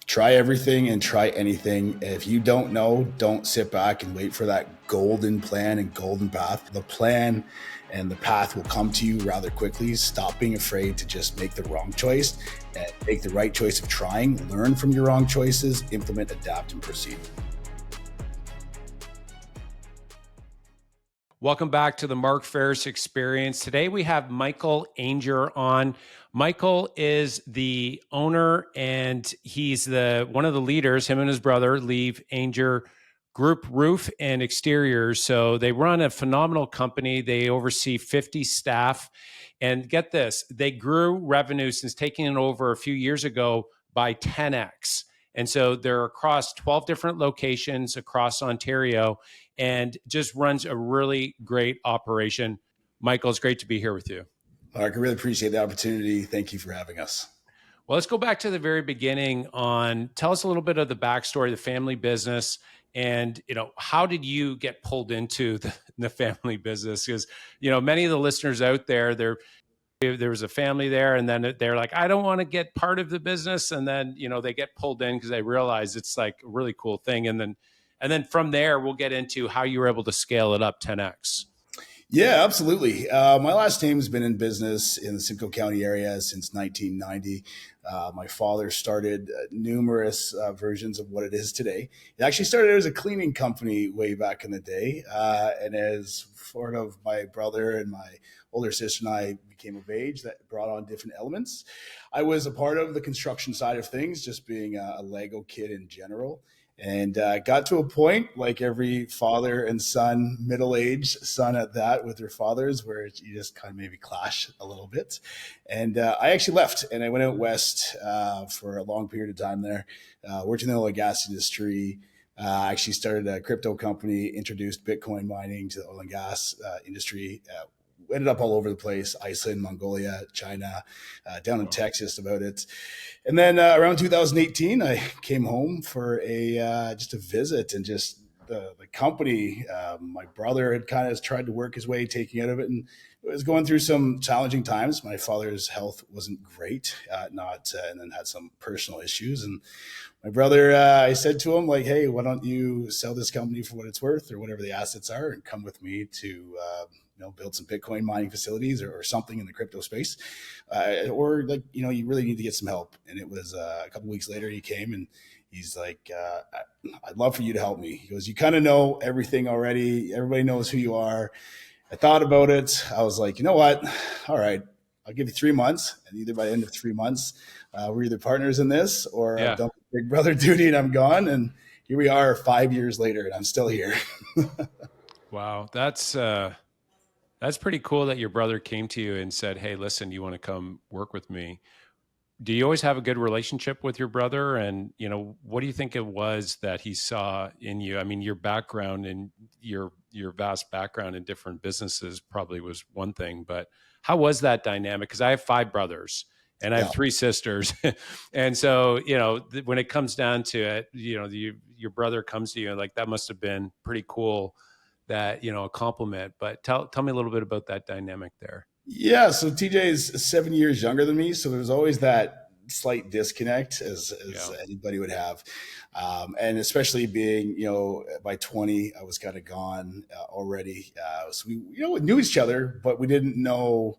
Try everything and try anything. If you don't know, don't sit back and wait for that golden plan and golden path. The plan and the path will come to you rather quickly. Stop being afraid to just make the wrong choice and make the right choice of trying. Learn from your wrong choices, implement, adapt, and proceed. Welcome back to the Mark Faris Experience. Today we have Michael Ainger on. Michael is the owner and he's one of the leaders. Him and his brother lead Ainger Group Roofing Exteriors. So they run a phenomenal company. They oversee 50 staff. And get this, they grew revenue since taking it over a few years ago by 10x. And so they're across 12 different locations across Ontario and just runs a really great operation. Michael, it's great to be here with you. Mark, I really appreciate the opportunity. Thank you for having us. Well, let's go back to the very beginning tell us a little bit of the backstory, the family business, and, how did you get pulled into the family business? Because, many of the listeners out there, there was a family there and then they're like, I don't want to get part of the business. And then, they get pulled in because they realize it's like a really cool thing. And then from there, we'll get into how you were able to scale it up 10x. Yeah, absolutely. My last name's been in business in the Simcoe County area since 1990. My father started numerous versions of what it is today. It actually started as a cleaning company way back in the day. And as sort of my brother and my older sister and I became of age, that brought on different elements. I was a part of the construction side of things, just being a Lego kid in general. And got to a point, like every father and son, middle-aged son at that, with their fathers, where you just kind of maybe clash a little bit. And I actually left, and I went out west for a long period of time there, worked in the oil and gas industry. Actually started a crypto company, introduced Bitcoin mining to the oil and gas industry. Ended up all over the place: Iceland, Mongolia, China, down in Texas about it. And then around 2018, I came home for just a visit, and just the company. My brother had kind of tried to work his way taking out of it, and was going through some challenging times. My father's health wasn't great, and then had some personal issues. And my brother, I said to him, like, hey, why don't you sell this company for what it's worth or whatever the assets are and come with me to build some Bitcoin mining facilities or something in the crypto space, or like, you really need to get some help. And it was a couple of weeks later, he came and he's like, I'd love for you to help me. He goes, you kind of know everything already. Everybody knows who you are. I thought about it. I was like, you know what? All right, I'll give you 3 months. And either by the end of 3 months, we're either partners in this or I've done big brother duty and I'm gone. And here we are 5 years later and I'm still here. Wow. That's pretty cool that your brother came to you and said, hey, listen, you want to come work with me? Do you always have a good relationship with your brother? And, what do you think it was that he saw in you? I mean, your background and your vast background in different businesses probably was one thing, but how was that dynamic? Because I have 5 brothers and I have 3 sisters. And so, when it comes down to it, your brother comes to you and like, that must've been pretty cool. That, a compliment, but tell me a little bit about that dynamic there. Yeah. So TJ is 7 years younger than me. So there's always that slight disconnect as anybody would have. And especially being, by 20, I was kind of gone already. So we, knew each other, but we didn't know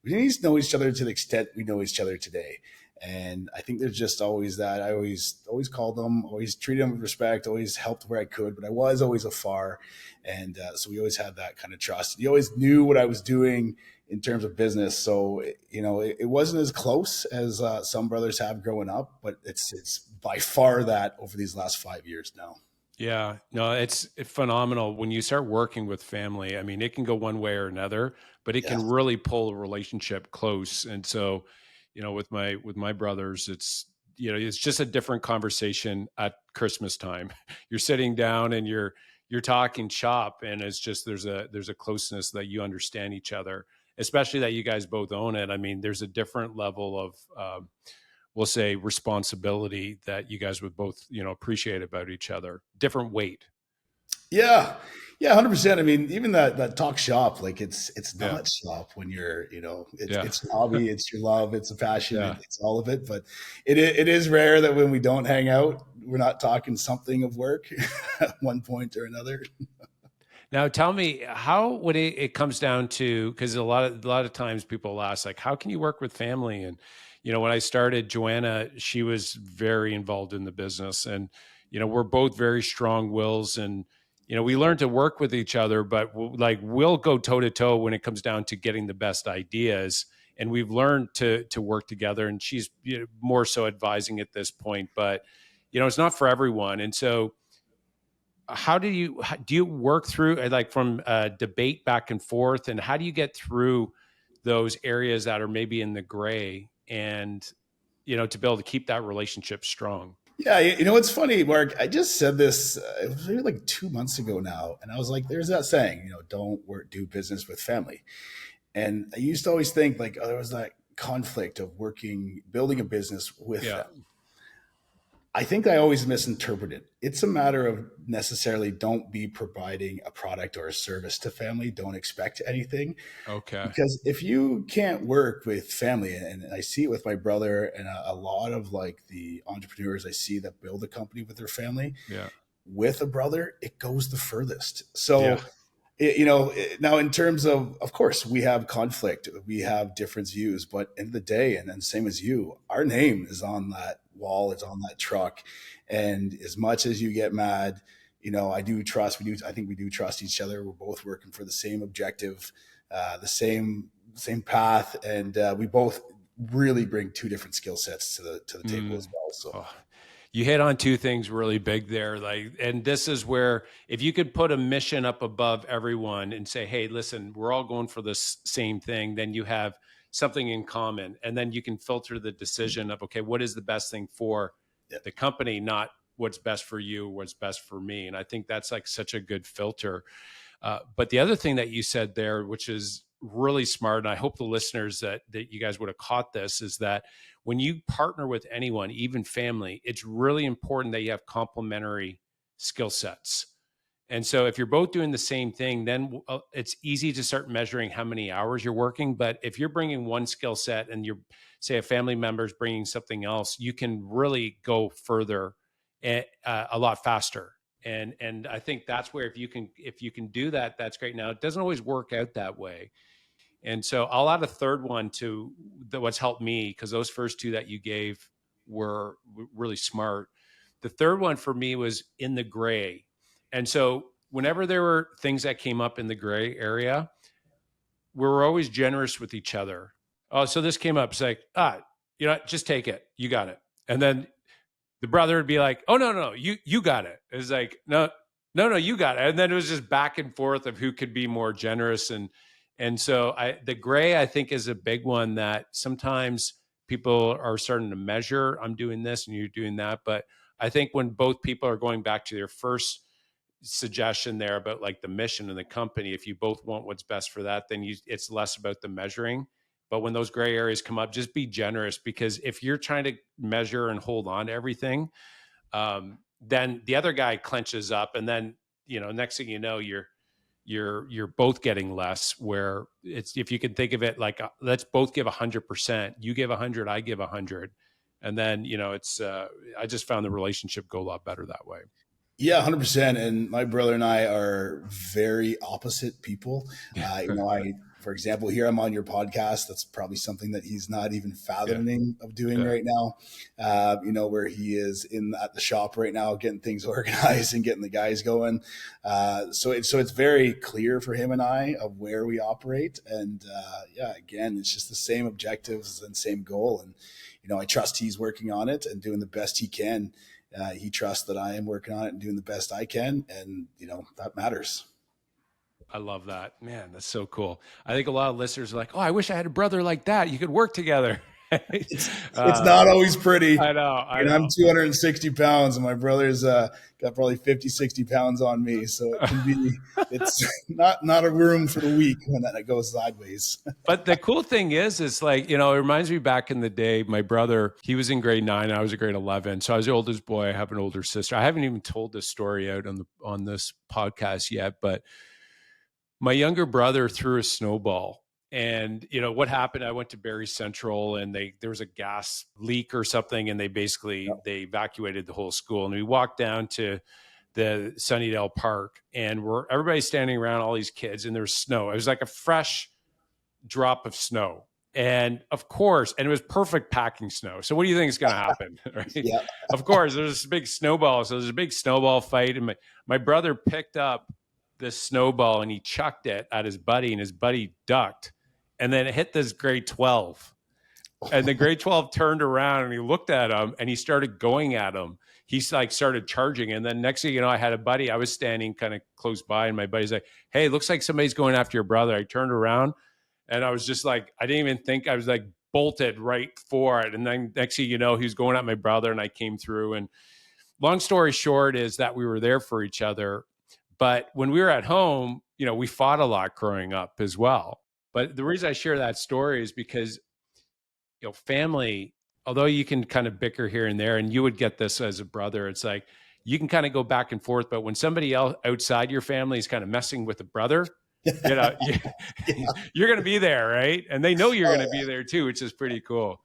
each other to the extent we know each other today. And I think there's just always that. I always called them, always treated them with respect, always helped where I could, but I was always afar. And so we always had that kind of trust. He always knew what I was doing in terms of business. So, it wasn't as close as some brothers have growing up, but it's by far that over these last 5 years now. Yeah, no, it's phenomenal when you start working with family. I mean, it can go one way or another, but it can really pull a relationship close. And so, with my brothers, it's just a different conversation at Christmas time. You're sitting down and you're talking shop, and it's just there's a closeness that you understand each other, especially that you guys both own it. I mean, there's a different level of we'll say responsibility that you guys would both appreciate about each other. Different weight. Yeah. Yeah, 100%. I mean, even that talk shop, like it's Yeah. not shop when you're, Yeah. it's your hobby, it's your love, it's a passion, Yeah. it's all of it. But it is rare that when we don't hang out, we're not talking something of work at one point or another. Now tell me how when it comes down to, because a lot of times people ask like, how can you work with family? And when I started, Joanna, she was very involved in the business, and we're both very strong wills, and we learn to work with each other, but like we'll go toe to toe when it comes down to getting the best ideas. And we've learned to work together. And she's more so advising at this point, but it's not for everyone. And so how do you work through like from debate back and forth, and how do you get through those areas that are maybe in the gray, and to be able to keep that relationship strong? Yeah, you know what's funny, Mark? I just said this. It was maybe like 2 months ago now, and I was like, "There's that saying, don't do business with family." And I used to always think like, oh, there was that conflict of building a business with Yeah. them. I think I always misinterpreted. It's a matter of necessarily don't be providing a product or a service to family. Don't expect anything. Okay. Because if you can't work with family, and I see it with my brother and a lot of like the entrepreneurs I see that build a company with their family, Yeah. with a brother, it goes the furthest. Yeah. So now in terms of course we have conflict, we have different views, but in the day, and then same as you, our name is on that wall, it's on that truck. And as much as you get mad, I think we do trust each other. We're both working for the same objective, the same path, and we both really bring two different skill sets to the table as Mm. well. So Oh, you hit on two things really big there. Like, and this is where if you could put a mission up above everyone and say, hey, listen, we're all going for this same thing, then you have something in common. And then you can filter the decision of, okay, what is the best thing for yeah. the company, not what's best for you, what's best for me. And I think that's like such a good filter. But the other thing that you said there, which is really smart, and I hope the listeners that you guys would have caught this, is that when you partner with anyone, even family, it's really important that you have complementary skill sets. And so if you're both doing the same thing, then it's easy to start measuring how many hours you're working. But if you're bringing one skill set and you're, say, a family member is bringing something else, you can really go further a lot faster. And I think that's where if you can do that, that's great. Now it doesn't always work out that way, and so I'll add a third one to what's helped me, because those first two that you gave were really smart. The third one for me was in the gray. And so whenever there were things that came up in the gray area, we were always generous with each other. Oh, so this came up. It's like, just take it. You got it. And then the brother would be like, "Oh no, no, you got it." It's like, "No, no, no, you got it." And then it was just back and forth of who could be more generous, and so the gray, I think, is a big one that sometimes people are starting to measure. I'm doing this and you're doing that, but I think when both people are going back to their first suggestion there about like the mission and the company, if you both want what's best for that, then it's less about the measuring. But when those gray areas come up, just be generous, because if you're trying to measure and hold on to everything, then the other guy clenches up, and then next thing you know, you're both getting less. Where it's, if you can think of it like, let's both give 100%. You give 100, I give 100, and then it's. I just found the relationship go a lot better that way. Yeah, 100%. And my brother and I are very opposite people. For example, here I'm on your podcast. That's probably something that he's not even Yeah, fathoming of doing yeah. right now. Where he is at the shop right now, getting things organized and getting the guys going. So it's very clear for him and I of where we operate. And yeah, again, it's just the same objectives and same goal. And I trust he's working on it and doing the best he can. He trusts that I am working on it and doing the best I can, and that matters. I love that. Man, that's so cool. I think a lot of listeners are like, "Oh, I wish I had a brother like that. You could work together." It's not always pretty. I And I'm know. 260 pounds, and my brother's got probably 50, 60 pounds on me. So it can be, it's not a room for the weak when that goes sideways. But the cool thing is like, it reminds me back in the day, my brother, he was in grade 9, I was in grade 11. So I was the oldest boy. I have an older sister. I haven't even told this story out on this podcast yet, but my younger brother threw a snowball. And what happened? I went to Barrie Central, and there was a gas leak or something, and they evacuated the whole school. And we walked down to the Sunnydale Park, and everybody's standing around, all these kids, and there's snow. It was like a fresh drop of snow. And of course, and it was perfect packing snow. So what do you think is going to happen? Right? Yeah. Of course, there's this big snowball. So there's a big snowball fight. And my brother picked up this snowball and he chucked it at his buddy, and his buddy ducked. And then it hit this grade 12. And the grade 12 turned around and he looked at him and he started going at him. He's like started charging. And then next thing you know, I had a buddy, I was standing kind of close by, and my buddy's like, "Hey, it looks like somebody's going after your brother." I turned around and I was just like, I didn't even think, I was like bolted right for it. And then next thing you know, he was going at my brother, and I came through. And long story short is that we were there for each other. But when we were at home, we fought a lot growing up as well. But the reason I share that story is because, family, although you can kind of bicker here and there, and you would get this as a brother, it's like you can kind of go back and forth. But when somebody else outside your family is kind of messing with a brother, Yeah. you're going to be there, right? And they know you're going to be there too, which is pretty cool.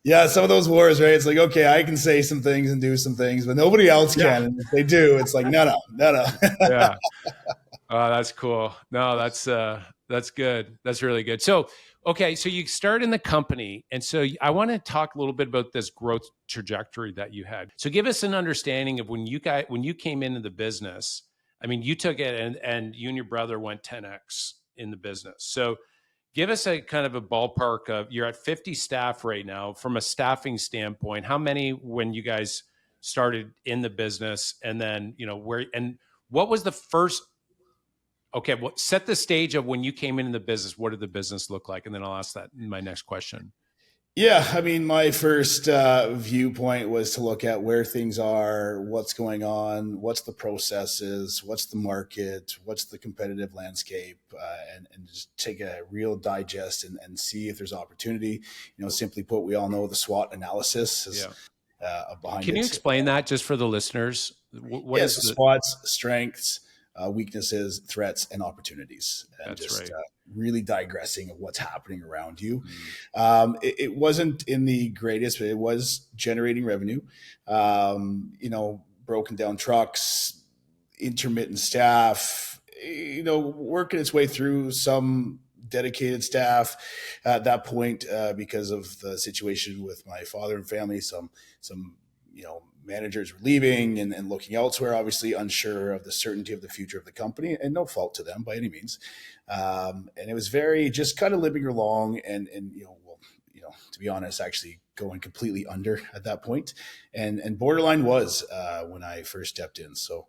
Yeah, some of those wars, right? It's like, okay, I can say some things and do some things, but nobody else can. And if they do, it's like, no. Yeah. Oh, that's cool. No, that's good. That's really good. So, okay, so you start in the company, and so I want to talk a little bit about this growth trajectory that you had. So, give us an understanding of when you came into the business. I mean, you took it, and you and your brother went 10x in the business. So, give us a kind of a ballpark of, you're at 50 staff right now. From a staffing standpoint, how many when you guys started in the business, and then what was the first? Okay, well, set the stage of when you came into the business. What did the business look like? And then I'll ask that in my next question. Yeah, I mean, my first viewpoint was to look at where things are, what's going on, what's the processes, what's the market, what's the competitive landscape, and just take a real digest and see if there's opportunity. Simply put, we all know the SWOT analysis is behind it. Can you explain that just for the listeners? What is the SWOTs, strengths, weaknesses, threats, and opportunities, and That's just right. Really digressing of what's happening around you. It wasn't in the greatest, but it was generating revenue. Broken down trucks, intermittent staff, working its way through some dedicated staff at that point because of the situation with my father and family. Some managers were leaving and looking elsewhere, obviously unsure of the certainty of the future of the company, and no fault to them by any means. And it was very just kind of limping along and to be honest, actually going completely under at that point. And borderline was when I first stepped in. So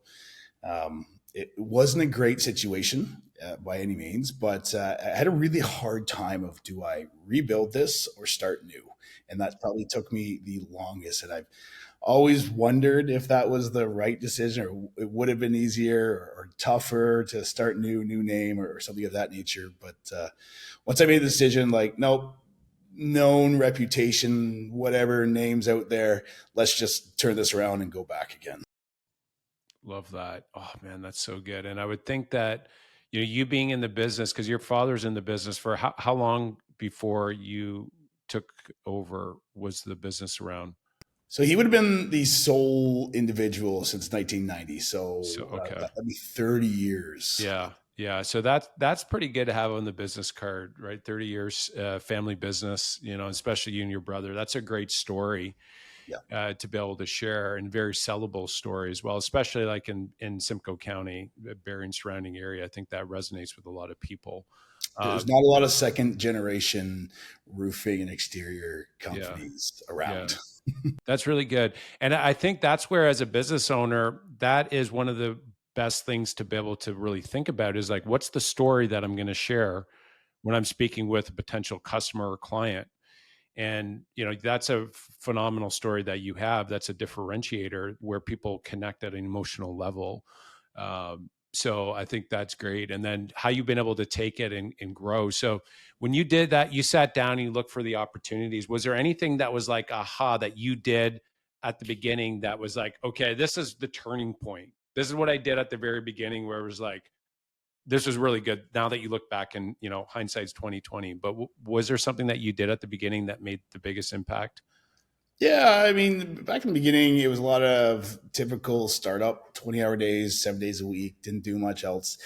it wasn't a great situation by any means, but I had a really hard time of, do I rebuild this or start new? And that probably took me the longest. And I've always wondered if that was the right decision, or it would have been easier or tougher to start new name or something of that nature. But once I made the decision, like, nope, known reputation, whatever names out there, let's just turn this around and go back again. Love that. Oh man, that's so good. And I would think that, you being in the business, because your father's in the business, for how long before you took over was the business around? So he would have been the sole individual since 1990. So okay. That'd be 30 years. Yeah. Yeah. So that's pretty good to have on the business card, right? 30 years, family business, especially you and your brother. That's a great story. Yeah. To be able to share, and very sellable story as well, especially like in Simcoe County, Barrie and surrounding area. I think that resonates with a lot of people. There's not a lot of second generation roofing and exterior companies around. Yeah. That's really good. And I think that's where, as a business owner, that is one of the best things to be able to really think about, is like, what's the story that I'm going to share when I'm speaking with a potential customer or client? And, that's a phenomenal story that you have. That's a differentiator where people connect at an emotional level. So I think that's great. And then how you've been able to take it and grow. So when you did that, you sat down and you looked for the opportunities. Was there anything that was like, aha, that you did at the beginning that was like, okay, this is the turning point? This is what I did at the very beginning, where it was like, this was really good. Now that you look back and, hindsight's 2020, but was there something that you did at the beginning that made the biggest impact? Yeah, I mean, back in the beginning, it was a lot of typical startup, 20-hour days, 7 days a week, didn't do much else.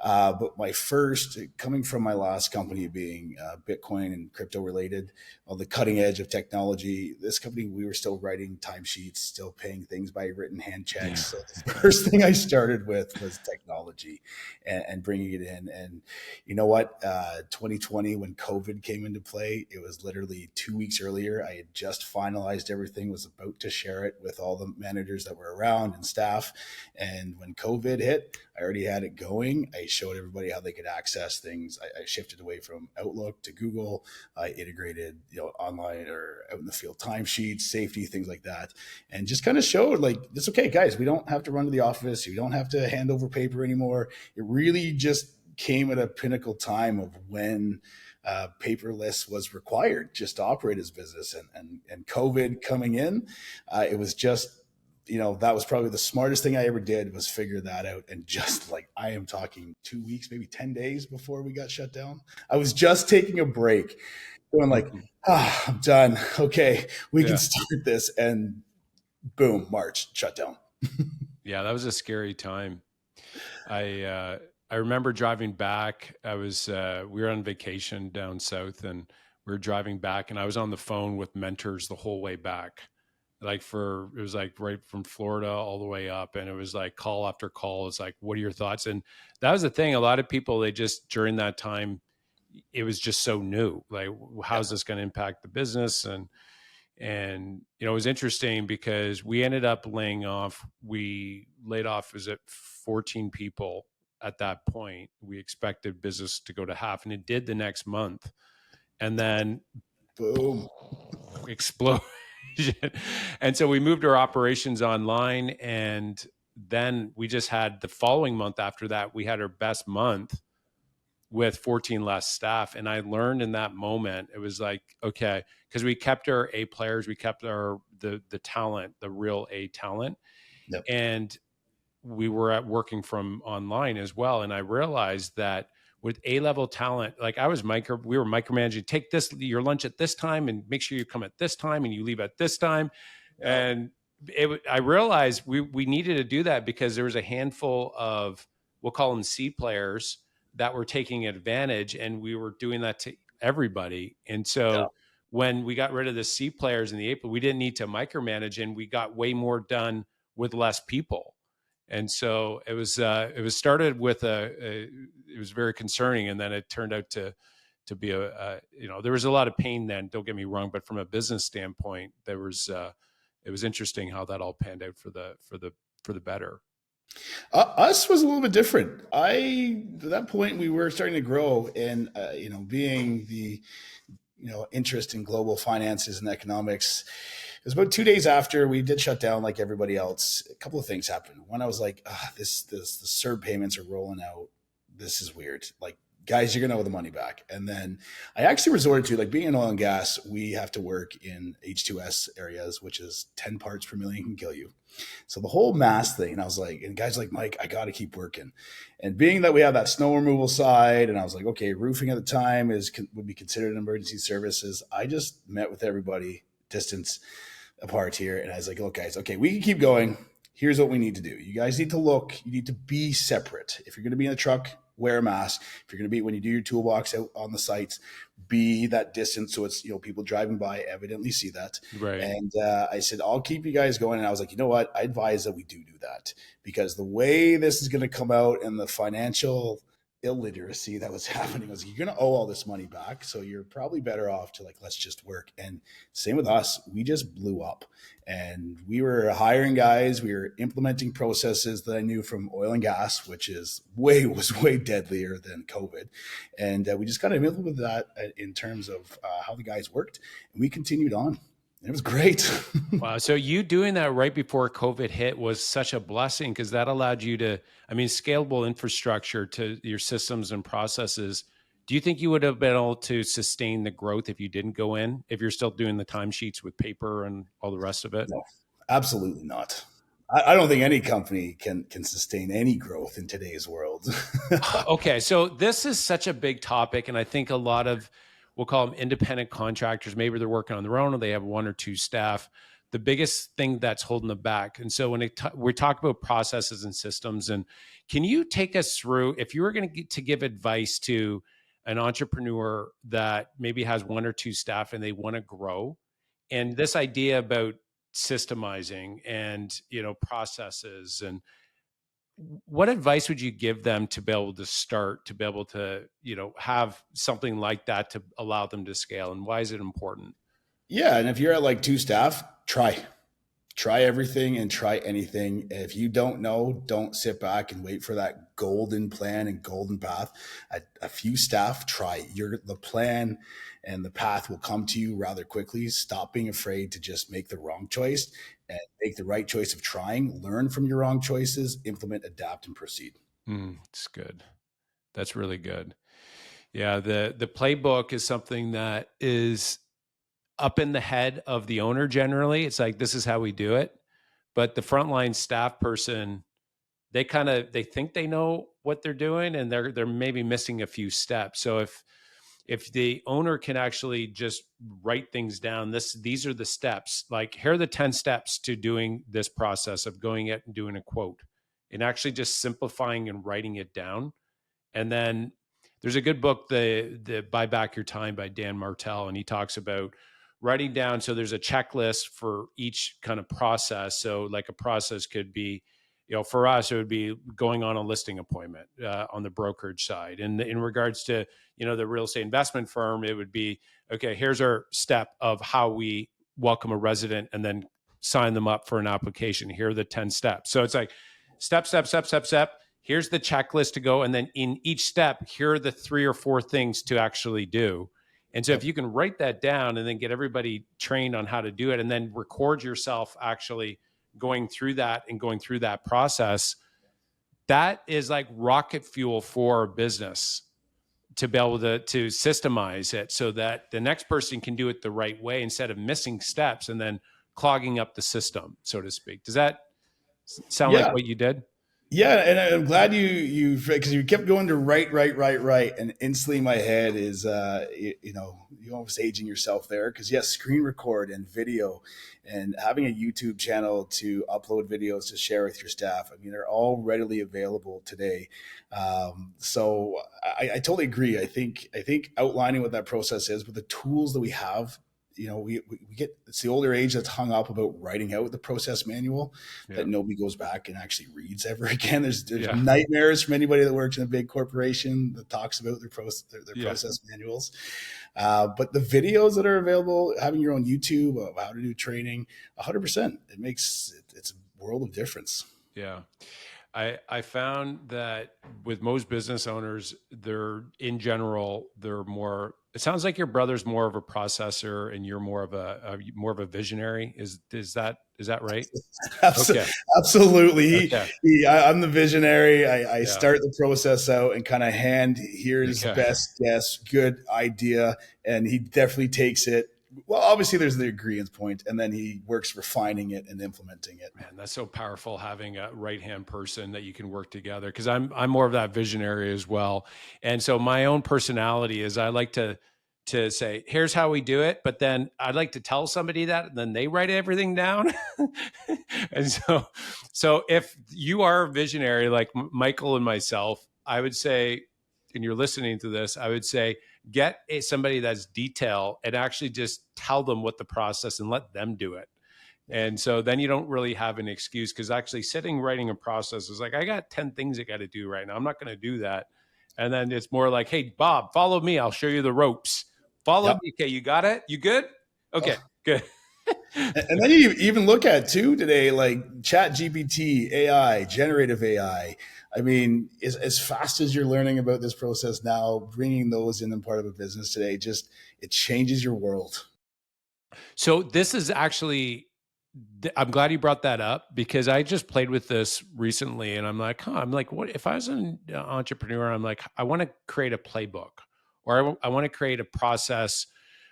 But my first, coming from my last company being Bitcoin and crypto related, on the cutting edge of technology, this company, we were still writing timesheets, still paying things by written hand Yeah. checks. So the first thing I started with was technology and bringing it in. And you know what? 2020, when COVID came into play, it was literally 2 weeks earlier. I had just finalized everything, was about to share it with all the managers that were around and staff. And when COVID hit, I already had it going. I showed everybody how they could access things. I shifted away from Outlook to Google. I integrated, online or out in the field timesheets, safety, things like that, and just kind of showed like, it's okay, guys. We don't have to run to the office. We don't have to hand over paper anymore. It really just came at a pinnacle time of when paperless was required just to operate as business, and COVID coming in, it was just, that was probably the smartest thing I ever did, was figure that out. And just like, I am talking 2 weeks, maybe 10 days before we got shut down, I was just taking a break, going like, Mhm. I'm done. Okay, we can Yeah. start this. And boom, March, shut down. Yeah. That was a scary time. I, uh, I remember driving back. We were on vacation down south, and we were driving back, and I was on the phone with mentors the whole way back. It was like right from Florida all the way up. And it was like call after call. It's like, what are your thoughts? And that was the thing. A lot of people, they just, during that time, it was just so new. Like, Yeah. how's this going to impact the business? And it was interesting because we ended up laying off. We laid off, is it 14 people at that point? We expected business to go to half, and it did the next month, and then Boom. explosion. And so we moved our operations online, and then we just had the following month after that, we had our best month with 14 less staff. And I learned in that moment, it was like, okay, because we kept our A players, we kept the talent, the real A talent. Yep. And we were at working from online as well. And I realized that with A level talent, like we were micromanaging, take your lunch at this time and make sure you come at this time and you leave at this time. Yep. And I realized we needed to do that because there was a handful of, we'll call them C players, that were taking advantage, and we were doing that to everybody. And Yeah. so when we got rid of the C players in the April, we didn't need to micromanage, and we got way more done with less people. And so it was started with it was very concerning, and then it turned out to be there was a lot of pain then, don't get me wrong, but from a business standpoint, it was interesting how that all panned out for the better. Us was a little bit different. At that point, we were starting to grow, and being the interest in global finances and economics. It was about 2 days after we did shut down, like everybody else. A couple of things happened. One, I was like, this the CERB payments are rolling out. This is weird. Like, guys, you're gonna owe the money back. And then I actually resorted to, like, being in oil and gas, we have to work in H2S areas, which is 10 parts per million can kill you. So the whole mass thing, and I was like, and guys like, Mike, I got to keep working. And being that we have that snow removal side, and I was like, okay, roofing at the time would be considered an emergency services. I just met with everybody distance apart here, and I was like, look, guys, okay, we can keep going. Here's what we need to do. You guys need to look. You need to be separate. If you're going to be in a truck, wear a mask. If you're going to be, when you do your toolbox out on the sites, be that distance so it's, people driving by evidently see that. Right. And I said, I'll keep you guys going. And I was like, you know what? I advise that we do that, because the way this is going to come out and the financial illiteracy that was happening. Was, you're going to owe all this money back, so you're probably better off to, like, let's just work. And same with us, we just blew up, and we were hiring guys, we were implementing processes that I knew from oil and gas, which was way deadlier than COVID. And we just kind of implemented that in terms of how the guys worked, and we continued on. It was great. Wow. So you doing that right before COVID hit was such a blessing, because that allowed you to, I mean, scalable infrastructure to your systems and processes. Do you think you would have been able to sustain the growth if you didn't go in, if you're still doing the timesheets with paper and all the rest of it? No, absolutely not. I don't think any company can sustain any growth in today's world. Okay, so this is such a big topic, and I think a lot of, we'll call them independent contractors, maybe they're working on their own or they have one or two staff. The biggest thing that's holding them back. And so when we talk about processes and systems, and can you take us through, if you were going to give advice to an entrepreneur that maybe has one or two staff and they want to grow, and this idea about systemizing and, processes, and what advice would you give them to be able to start, to be able to, have something like that to allow them to scale? And why is it important? Yeah, and if you're at like two staff, try everything and try anything. If you don't know, don't sit back and wait for that golden plan and golden path. A few staff, try. The plan and the path will come to you rather quickly. Stop being afraid to just make the wrong choice and make the right choice of trying. Learn from your wrong choices, implement, adapt, and proceed. It's good. That's really good. Yeah, the playbook is something that is up in the head of the owner generally. It's like, this is how we do it. But the frontline staff person, they think they know what they're doing, and they're maybe missing a few steps. So if the owner can actually just write things down, these are the steps, like, here are the 10 steps to doing this process of going out and doing a quote, and actually just simplifying and writing it down. And then there's a good book, the Buy Back Your Time by Dan Martell, and he talks about writing down. So there's a checklist for each kind of process. So like a process could be, for us, it would be going on a listing appointment on the brokerage side. And in regards to, the real estate investment firm, it would be, okay, here's our step of how we welcome a resident and then sign them up for an application. Here are the 10 steps. So it's like step. Here's the checklist to go. And then in each step, here are the 3 or 4 things to actually do. And so if you can write that down and then get everybody trained on how to do it, and then record yourself actually going through that process, that is like rocket fuel for a business to be able to systemize it so that the next person can do it the right way instead of missing steps and then clogging up the system, so to speak. Does that sound like Yeah. what you did? Yeah, and I'm glad you because you kept going to right, and instantly my head is you almost aging yourself there, because yes, screen record and video, and having a YouTube channel to upload videos to share with your staff. I mean, they're all readily available today. So I totally agree. I think outlining what that process is with the tools that we have. We get, it's the older age that's hung up about writing out the process manual that nobody goes back and actually reads ever again. There's nightmares from anybody that works in a big corporation that talks about their process manuals. But the videos that are available, having your own YouTube of how to do training, 100%, it's a world of difference. Yeah. I found that with most business owners, they're more, it sounds like your brother's more of a processor and you're more of a visionary. Is that right? Okay. Absolutely. I'm the visionary. I start the process out and kind of here's best guess, good idea. And he definitely takes it. Well, obviously there's the agreement point, and then he works refining it and implementing it. Man, that's so powerful, having a right-hand person that you can work together. Cause I'm more of that visionary as well. And so my own personality is, I like to say, here's how we do it. But then I'd like to tell somebody that, and then they write everything down. And so if you are a visionary like Michael and myself, I would say, and you're listening to this, I would say, get somebody that's detail and actually just tell them what the process and let them do it. And so then you don't really have an excuse, because actually writing a process is like, I got 10 things I got to do right now. I'm not going to do that. And then it's more like, hey, Bob, follow me. I'll show you the ropes. Follow Yep. me. Okay, you got it? You good? Okay, good. And then you even look at too today, like Chat GPT, AI, generative AI. I mean, as fast as you're learning about this process now, bringing those in and part of a business today, just it changes your world. So this is actually, I'm glad you brought that up because I just played with this recently, and I'm like, I'm like, what if I was an entrepreneur? I'm like, I want to create a playbook, or I want to create a process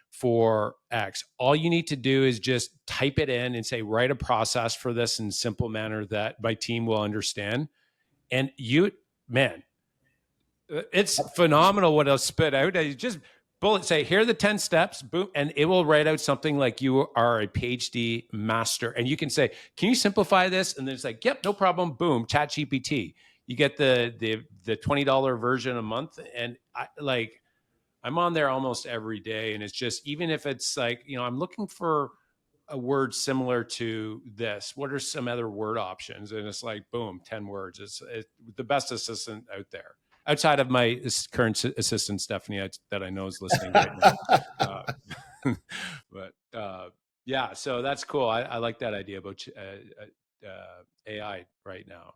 for X. All you need to do is just type it in and say, write a process for this in simple manner that my team will understand. And you, man, it's phenomenal what it'll spit out. You just bullet say, here are the 10 steps, boom, and it will write out something like you are a PhD master. And you can say, can you simplify this? And then it's like, yep, no problem, boom, Chat GPT. You get the $20 version a month. And I'm on there almost every day. And it's just, even if it's like, I'm looking for a word similar to this. What are some other word options? And it's like, boom, 10 words. It's the best assistant out there outside of my current assistant, Stephanie, that I know is listening right now. But yeah, so that's cool. I like that idea about AI right now.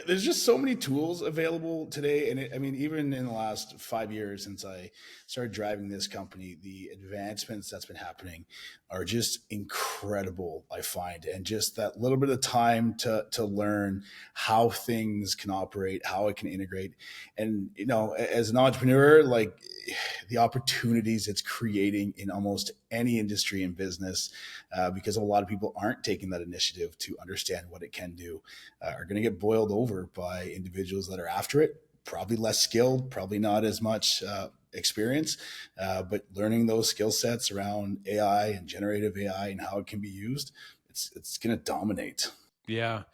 There's just so many tools available today, and I mean, even in the last 5 years since I started driving this company, the advancements that's been happening are just incredible. I find, and just that little bit of time to learn how things can operate, how it can integrate, and as an entrepreneur, like the opportunities it's creating in almost any industry and business, because a lot of people aren't taking that initiative to understand what it can do, are going to get boiled over by individuals that are after it, probably less skilled, probably not as much experience, but learning those skill sets around AI and generative AI and how it can be used, it's going to dominate. Yeah.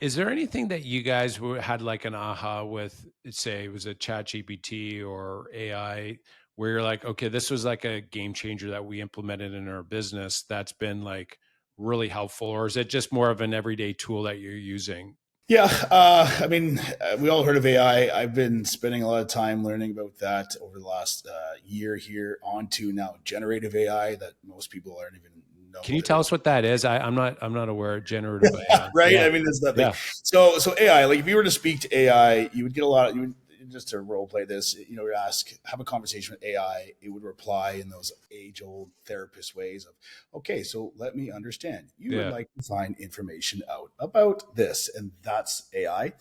Is there anything that you guys had like an aha with, say, it was a Chat GPT or AI, where you're like, okay, this was like a game changer that we implemented in our business that's been like really helpful? Or is it just more of an everyday tool that you're using? Yeah, I mean, we all heard of AI. I've been spending a lot of time learning about that over the last year here, on to now generative AI that most people aren't even know Can you what it tell is. us what that is? I'm not aware of generative AI. Right. Yeah. I mean, there's nothing. Yeah. So AI, like if you were to speak to AI, you would get a lot of, you would, just to role play this, have a conversation with AI, it would reply in those age old therapist ways of, okay, so let me understand. You would Yeah. like to find information out about this, and that's AI.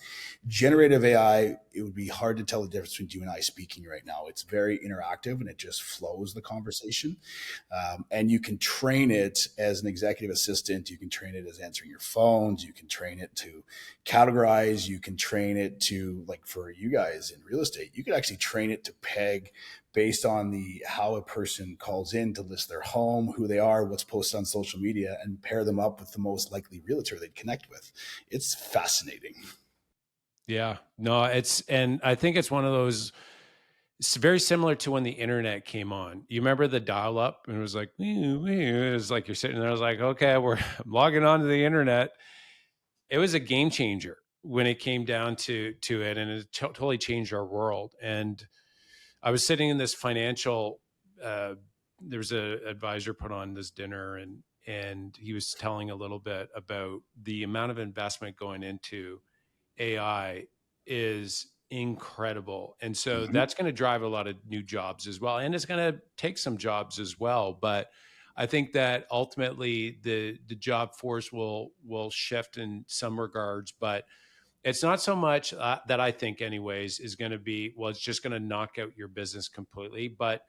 Generative AI, it would be hard to tell the difference between you and I speaking right now. It's very interactive and it just flows the conversation. And you can train it as an executive assistant. You can train it as answering your phones. You can train it to categorize. You can train it to, like for you guys in real estate, you could actually train it to peg based on the how a person calls in to list their home, who they are, what's posted on social media, and pair them up with the most likely realtor they'd connect with. It's fascinating. Yeah. No, and I think it's one of those, it's very similar to when the internet came on. You remember the dial up, and it was like, it was like you're sitting there. I was like, okay, we're logging on to the internet. It was a game changer when it came down to it, and it totally changed our world. And I was sitting in this financial, uh, there was a advisor put on this dinner, and he was telling a little bit about the amount of investment going into AI is incredible. And so Mhm. that's going to drive a lot of new jobs as well. And it's going to take some jobs as well. But I think that ultimately the job force will shift in some regards, but it's not so much that I think anyways is going to be, well, it's just going to knock out your business completely. But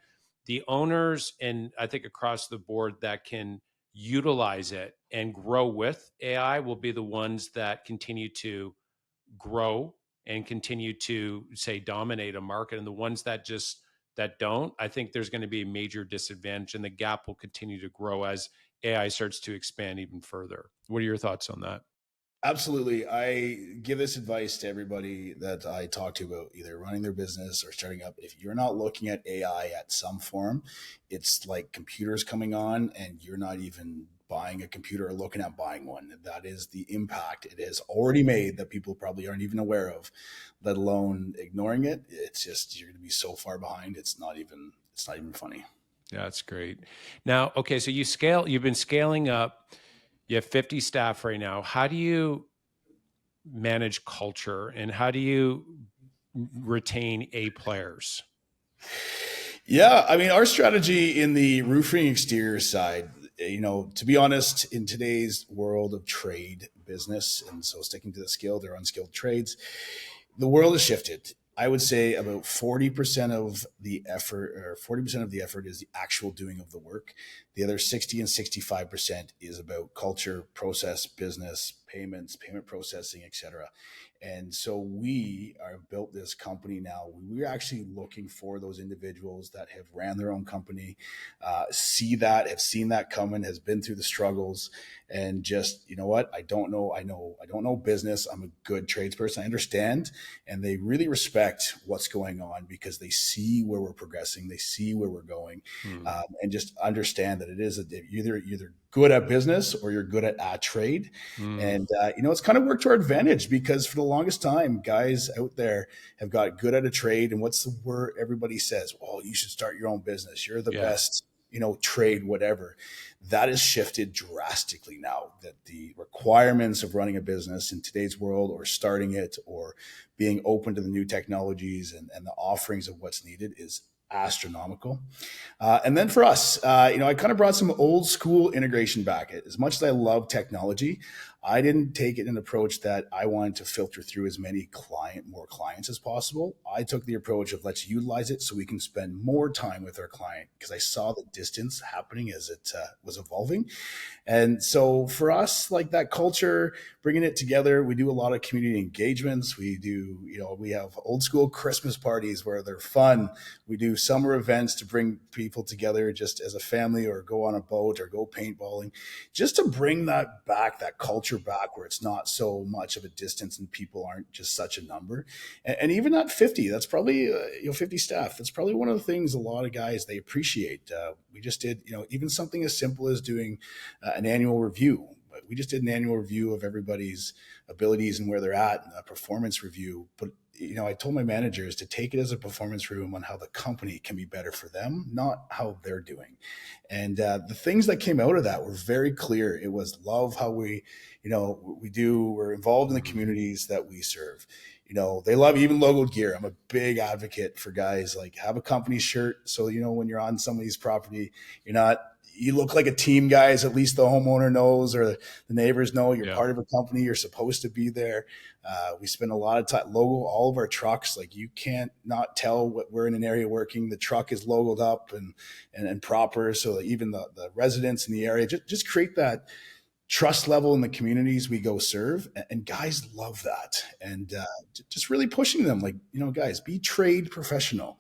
the owners, and I think across the board, that can utilize it and grow with AI will be the ones that continue to grow and continue to say dominate a market, and the ones that don't, I think there's going to be a major disadvantage, and the gap will continue to grow as AI starts to expand even further. What are your thoughts on that? Absolutely. I give this advice to everybody that I talk to about either running their business or starting up. If you're not looking at AI at some form, it's like computers coming on and you're not even buying a computer or looking at buying one. That is the impact it has already made that people probably aren't even aware of, let alone ignoring it. It's just, you're going to be so far behind. It's not even funny. Yeah, that's great. Now, okay, so you've been scaling up. You have 50 staff right now. How do you manage culture and how do you retain A players? Yeah, I mean, our strategy in the roofing exterior side, to be honest, in today's world of trade business, and so sticking to the skilled or unskilled trades, the world has shifted. I would say about 40% of the effort, or 40% of the effort, is the actual doing of the work. The other 60 and 65% is about culture, process, business, payments, payment processing, etc. And so we are built this company now. We're actually looking for those individuals that have ran their own company, see that, have seen that coming, has been through the struggles, and just, you know what, I don't know business. I'm a good tradesperson. I understand, and they really respect what's going on because they see where we're progressing, they see where we're going, Hmm. and just understand that it is either good at business or you're good at trade. Hmm. And it's kind of worked to our advantage because for the longest time, guys out there have got good at a trade. And what's the word everybody says? Oh, you should start your own business. You're the Yeah. best, trade, whatever. That has shifted drastically now, that the requirements of running a business in today's world, or starting it, or being open to the new technologies and the offerings of what's needed, is astronomical. And then for us, I kind of brought some old school integration back. As much as I love technology, I didn't take it an approach that I wanted to filter through as more clients as possible. I took the approach of, let's utilize it so we can spend more time with our client, because I saw the distance happening as it was evolving. And so for us, like that culture, bringing it together, we do a lot of community engagements. We have old school Christmas parties where they're fun. We do summer events to bring people together just as a family, or go on a boat or go paintballing, just to bring that back, that culture back, where it's not so much of a distance and people aren't just such a number. And even at 50, that's probably, 50 staff. That's probably one of the things a lot of guys, they appreciate. We just did, even something as simple as doing an annual review. But we just did an annual review of everybody's abilities and where they're at, a performance review. But I told my managers to take it as a performance review on how the company can be better for them, not how they're doing. And the things that came out of that were very clear. It was love how we're involved in the Hmm. communities that we serve. They love even logoed gear. I'm a big advocate for guys, like, have a company shirt. So, when you're on somebody's property, you look like a team, guys. At least the homeowner knows, or the neighbors know you're Yeah. part of a company. You're supposed to be there. We spend a lot of time logo all of our trucks. Like, you can't not tell what we're in an area working. The truck is logoed up and proper. So that even the residents in the area, just create that trust level in the communities we go serve, and guys love that. And just really pushing them, like, guys, be trade professional.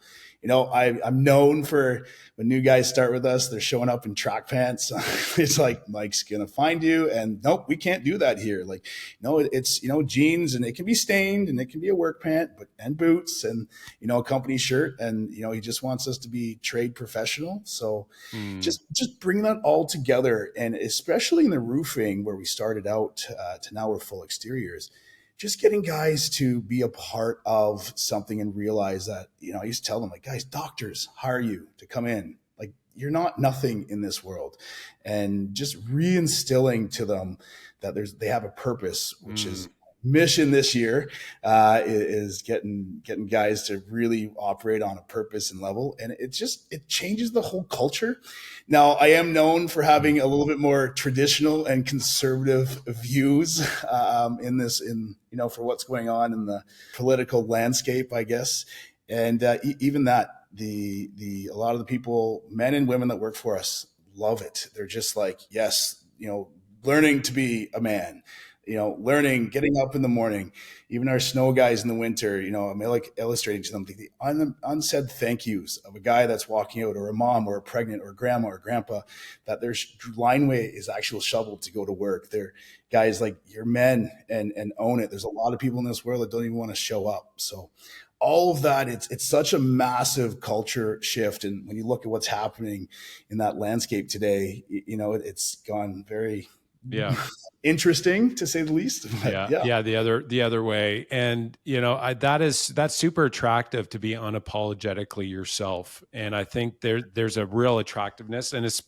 I'm known for, when new guys start with us, they're showing up in track pants. It's like, Mike's gonna find you, and nope, we can't do that here. Like, it's jeans, and it can be stained, and it can be a work pant, and boots, and a company shirt, and he just wants us to be trade professional. So Hmm. just bring that all together, and especially in the roofing, where we started out, to now we're full exteriors, just getting guys to be a part of something and realize that, I used to tell them, like, guys, doctors hire you to come in, like, you're not nothing in this world. And just reinstilling to them that they have a purpose, which Hmm. is mission this year, is getting guys to really operate on a purpose and level. And it changes the whole culture. Now, I am known for having a little bit more traditional and conservative views, for what's going on in the political landscape, I guess. And even that, the a lot of the people, men and women that work for us, love it. They're just like, yes, learning to be a man, learning, getting up in the morning. Even our snow guys in the winter, I'm like illustrating to them the unsaid thank yous of a guy that's walking out, or a mom, or a pregnant, or a grandma, or grandpa, that their lineway is actual shovel to go to work. They're guys, like, you're men, and own it. There's a lot of people in this world that don't even want to show up. So all of that, it's such a massive culture shift. And when you look at what's happening in that landscape today, it's gone very Yeah. interesting to say the least. But Yeah, yeah. yeah, the other way, and that's super attractive to be unapologetically yourself, and I think there's a real attractiveness, and it's,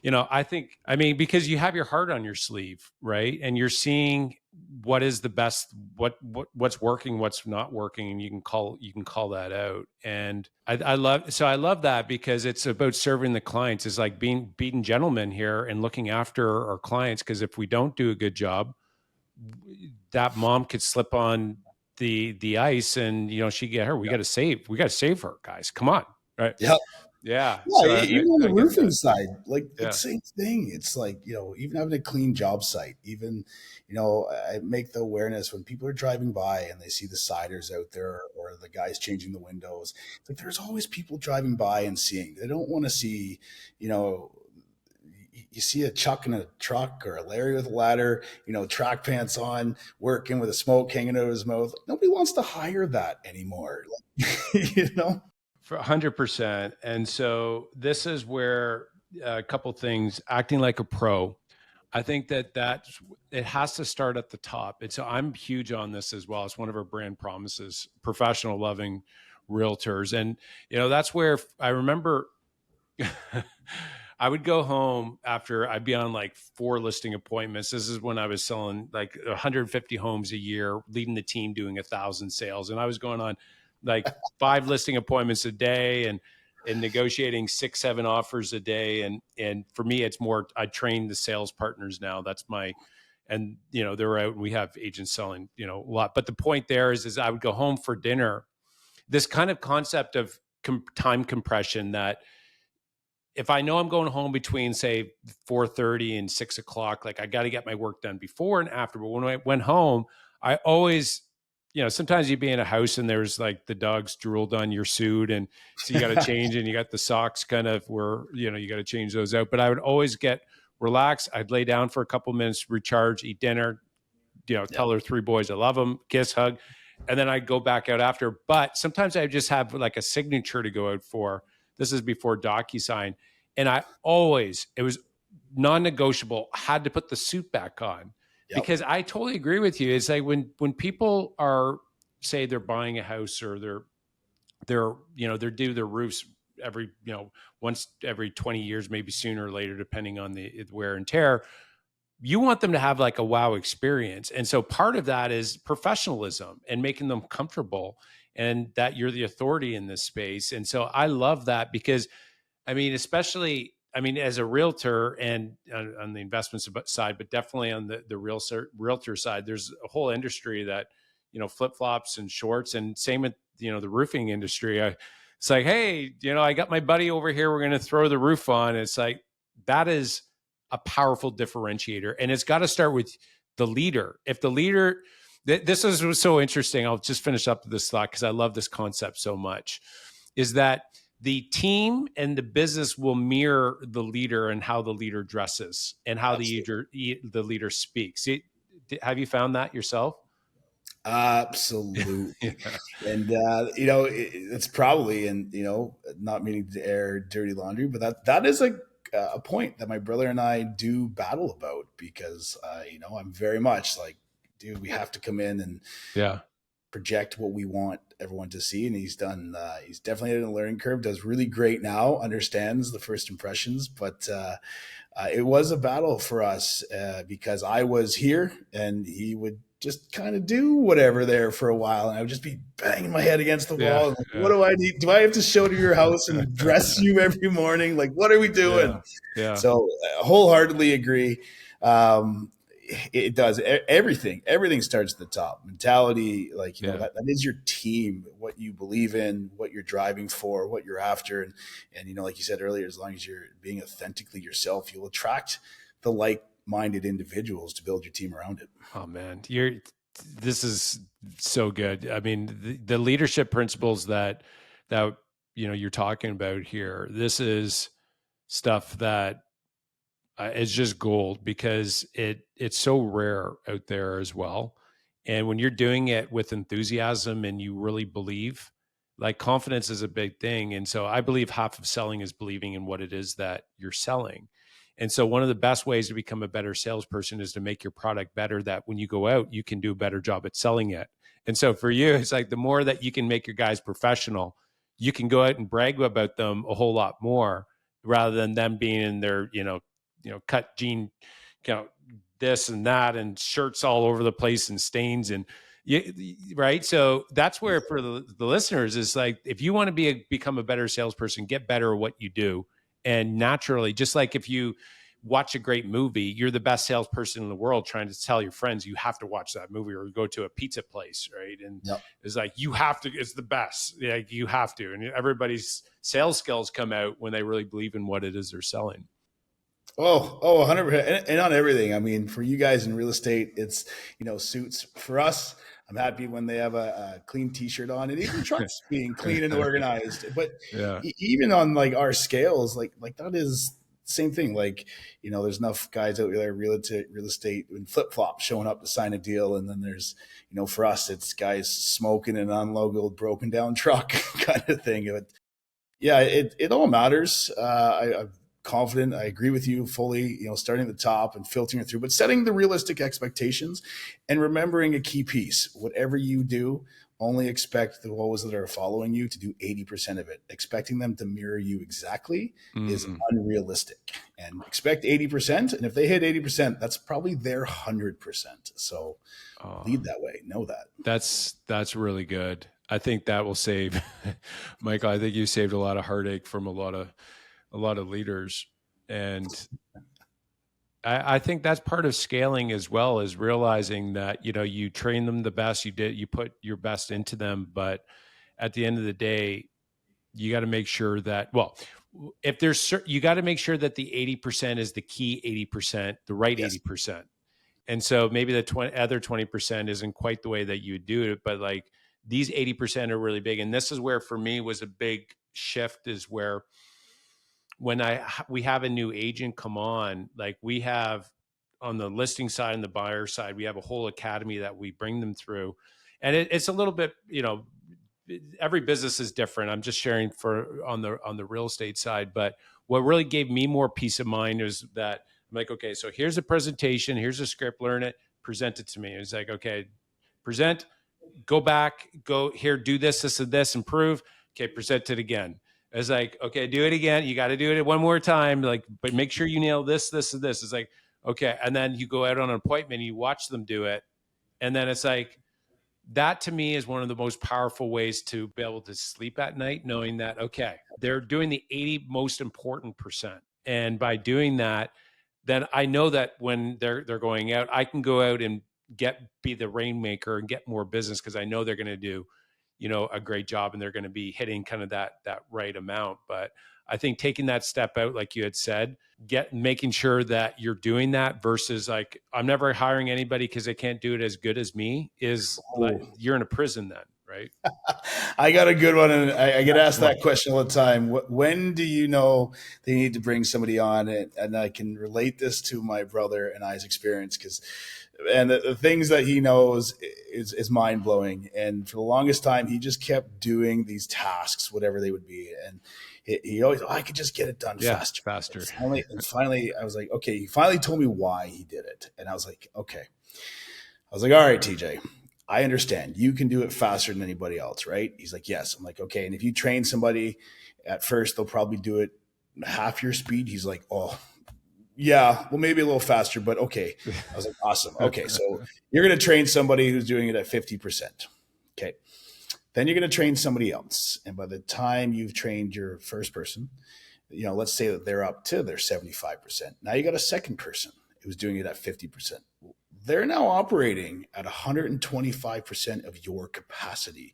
I mean, because you have your heart on your sleeve, right, and you're seeing what is the best, what's working, what's not working, and you can call that out, and I love that because it's about serving the clients. It's like being gentlemen here and looking after our clients, because if we don't do a good job, that mom could slip on the ice, and she get her. We got to save her, guys. Come on, right? Yeah. Yeah. Yeah, So even on I the get roofing that. side, like Yeah. same thing. It's like, even having a clean job site, even, I make the awareness when people are driving by and they see the siders out there or the guys changing the windows. It's like there's always people driving by and seeing. They don't want to see, you know, you see a Chuck in a truck or a Larry with a ladder, track pants on, working with a smoke hanging out of his mouth. Nobody wants to hire that anymore. you know? For 100%. And so this is where a couple things, acting like a pro. I think that it has to start at the top. And so I'm huge on this as well. It's one of our brand promises: professional, loving realtors. And that's where I remember I would go home after I'd be on like 4 listing appointments. This is when I was selling like 150 homes a year, leading the team, doing 1,000 sales. And I was going on like 5 listing appointments a day, and negotiating 6, 7 offers a day. And for me, it's more, I train the sales partners now. That's my, and they're out and we have agents selling, a lot. But the point there is I would go home for dinner. This kind of concept of time compression, that if I know I'm going home between, say, 4:30 and 6 o'clock, like I got to get my work done before and after. But when I went home, I always, sometimes you'd be in a house and there's like the dogs drooled on your suit, and so you got to change, and you got the socks kind of where you got to change those out. But I would always get relaxed. I'd lay down for a couple minutes, recharge, eat dinner, Yep. tell her 3 boys I love them, kiss, hug, and then I'd go back out after. But sometimes I just have like a signature to go out for. This is before DocuSign, and it was non-negotiable. Had to put the suit back on, Yep. because I totally agree with you. It's like when people are, say, they're buying a house, or they're due their roofs every once every 20 years, maybe sooner or later, depending on the wear and tear. You want them to have like a wow experience. And so part of that is professionalism and making them comfortable, and that you're the authority in this space. And so I love that, because I mean, especially, I mean, as a realtor, and on the investments side, but definitely on the realtor side, there's a whole industry that, flip flops and shorts, and same with, the roofing industry. It's like, hey, I got my buddy over here. We're going to throw the roof on. It's like, that is a powerful differentiator. And it's got to start with the leader. If the leader, this was so interesting. I'll just finish up this thought because I love this concept so much, is that the team and the business will mirror the leader, and how the leader dresses, and how Absolutely. the leader speaks. Have you found that yourself? Absolutely. Yeah. And it's probably, and not meaning to air dirty laundry, but that is a point that my brother and I do battle about, because I'm very much like, dude, we have to come in and Yeah. project what we want everyone to see. And he's definitely at a learning curve, does really great now, understands the first impressions. But it was a battle for us, because I was here and he would just kind of do whatever there for a while, and I would just be banging my head against the Yeah. wall. And like, what Yeah. do I need? Do I have to show to your house and dress you every morning? Like, what are we doing? Yeah. Yeah. So wholeheartedly agree. Um, it does everything starts at the top. Mentality, like, Yeah. that is your team, what you believe in, what you're driving for, what you're after. And like you said earlier, as long as you're being authentically yourself, you'll attract the like-minded individuals to build your team around it. Oh man, this is so good. I mean, the leadership principles that you're talking about here. This is stuff that is just gold, because it's so rare out there as well. And when you're doing it with enthusiasm and you really believe, like confidence is a big thing. And so I believe half of selling is believing in what it is that you're selling. And so one of the best ways to become a better salesperson is to make your product better, that when you go out, you can do a better job at selling it. And so for you, it's like the more that you can make your guys professional, you can go out and brag about them a whole lot more rather than them being in their, cut jean, this and that and shirts all over the place and stains and right. So that's where for the listeners is like, if you want to become a better salesperson, get better at what you do. And naturally, just like if you watch a great movie, you're the best salesperson in the world trying to tell your friends you have to watch that movie, or go to a pizza place, right? And Yep. it's like, you have to, it's the best. Like you have to. And everybody's sales skills come out when they really believe in what it is they're selling. Oh, 100%. And on everything. I mean, for you guys in real estate, it's, suits. For us, I'm happy when they have a clean t-shirt on, and even trucks being clean and organized. But Yeah. even on like our scales, like that is the same thing. Like, there's enough guys out there, real estate in flip flops showing up to sign a deal. And then there's, for us, it's guys smoking an unlogoed, broken down truck kind of thing. But yeah, it all matters. I'm confident. I agree with you fully, starting at the top and filtering it through, but setting the realistic expectations and remembering a key piece. Whatever you do, only expect the those that are following you to do 80% of it. Expecting them to mirror you exactly is unrealistic, and expect 80%. And if they hit 80%, that's probably their 100%. So lead that way. Know that. That's really good. I think that will save Michael. I think you saved a lot of heartache from a lot of leaders. And I think that's part of scaling as well, is realizing that, you train them the best you put your best into them. But at the end of the day, you got to make sure that, well, if there's, you got to make sure that the 80% is the key 80%, the right Yes. 80%. And so maybe the other 20% isn't quite the way that you would do it, but like these 80% are really big. And this is where for me was a big shift, is where when we have a new agent come on, like we have on the listing side and the buyer side, we have a whole academy that we bring them through. And it's a little bit, every business is different. I'm just sharing for on the real estate side. But what really gave me more peace of mind is that I'm like, okay, so here's a presentation, here's a script, learn it, present it to me. It's like, okay, present, go back, go here, do this, and this, improve. Okay, present it again. It's like, okay, do it again. You got to do it one more time. Like, but make sure you nail this, and this. It's like, okay. And then you go out on an appointment, and you watch them do it. And then it's like, that to me is one of the most powerful ways to be able to sleep at night, knowing that, okay, they're doing the 80 most important percent. And by doing that, then I know that when they're going out, I can go out and be the rainmaker and get more business, because I know they're going to do, a great job, and they're going to be hitting kind of that right amount. But I think taking that step out, like you had said, making sure that you're doing that versus like, I'm never hiring anybody because they can't do it as good as me, is like, you're in a prison then, right? I got a good one, and I get asked that question all the time. When do you know they need to bring somebody on? And I can relate this to my brother and I's experience, because and the things that he knows is mind blowing. And for the longest time, he just kept doing these tasks, whatever they would be, and he always, I could just get it done faster. And finally, I was like, okay. He finally told me why he did it, and I was like, okay. I was like, all right, TJ, I understand. You can do it faster than anybody else, right? He's like, yes. I'm like, okay. And if you train somebody at first, they'll probably do it half your speed. He's like, oh, yeah, well, maybe a little faster, but okay. I was like, awesome. Okay, so you're going to train somebody who's doing it at 50%. Okay. Then you're going to train somebody else. And by the time you've trained your first person, let's say that they're up to their 75%. Now you got a second person who's doing it at 50%. They're now operating at 125% of your capacity.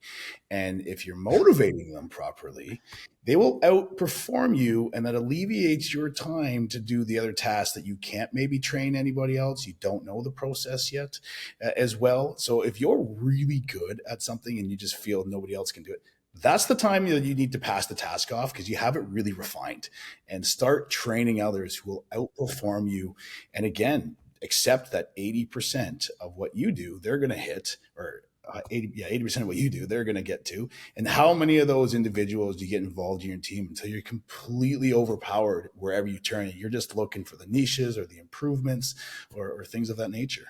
And if you're motivating them properly, they will outperform you, and that alleviates your time to do the other tasks that you can't maybe train anybody else. You don't know the process yet as well. So if you're really good at something and you just feel nobody else can do it, that's the time that you need to pass the task off, because you have it really refined, and start training others who will outperform you. And again, accept that 80% of what you do, they're going to hit, or 80% of what you do, they're going to get to. And how many of those individuals do you get involved in your team until you're completely overpowered wherever you turn it? You're just looking for the niches or the improvements or things of that nature.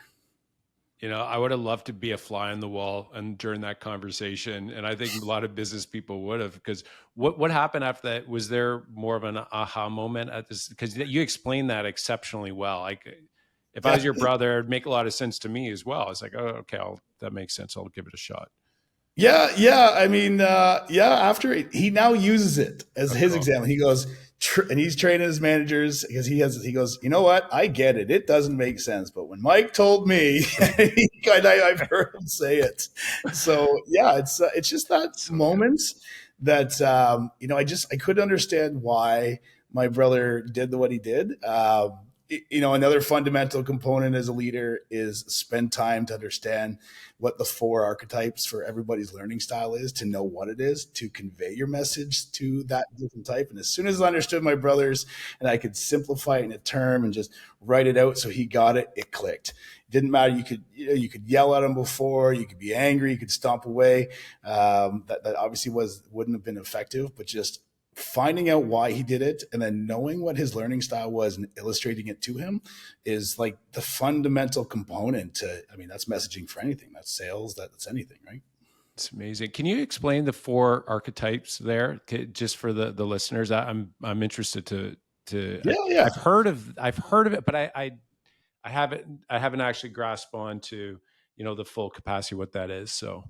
I would have loved to be a fly on the wall and during that conversation. And I think a lot of business people would have, because what happened after that? Was there more of an aha moment at this? Because you explained that exceptionally well. Like if I was Yeah. your brother, it'd make a lot of sense to me as well. It's like, oh, okay, that makes sense. I'll give it a shot. Yeah. I mean, after he now uses it as Oh, his cool. example, he goes, and he's training his managers because he goes, you know what? I get it. It doesn't make sense. But when Mike told me, I've heard him say it. So yeah, it's just that So good. moment that, I couldn't understand why my brother did what he did. Another fundamental component as a leader is spend time to understand what the four archetypes for everybody's learning style is, to know what it is, to convey your message to that different type. And as soon as I understood my brother's and I could simplify it in a term and just write it out so he got it, it clicked. It didn't matter. You could yell at him before, you could be angry, you could stomp away. That obviously wouldn't have been effective, but just finding out why he did it and then knowing what his learning style was and illustrating it to him is like the fundamental component to, I mean, that's messaging for anything. That's sales, that's anything, right? It's amazing. Can you explain the four archetypes there, just for the listeners? I'm interested Yeah, yeah. I've heard of it, but I haven't actually grasped on to the full capacity of what that is. So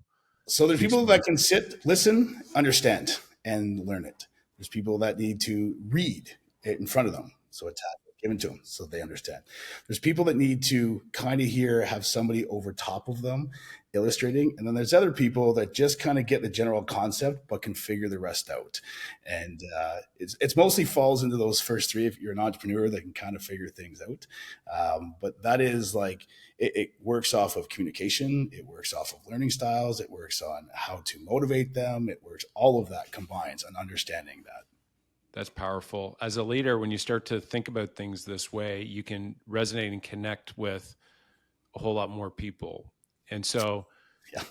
So there's can you people explain? that can sit, listen, understand, and learn it. There's people that need to read it in front of them. So it's given to them so they understand. There's people that need to kind of have somebody over top of them illustrating. And then there's other people that just kind of get the general concept, but can figure the rest out. And it's mostly falls into those first three. If you're an entrepreneur that can kind of figure things out. But that is like, it works off of communication. It works off of learning styles. It works on how to motivate them. It works, all of that combines on understanding that. That's powerful. As a leader, when you start to think about things this way, you can resonate and connect with a whole lot more people. And so, Yeah.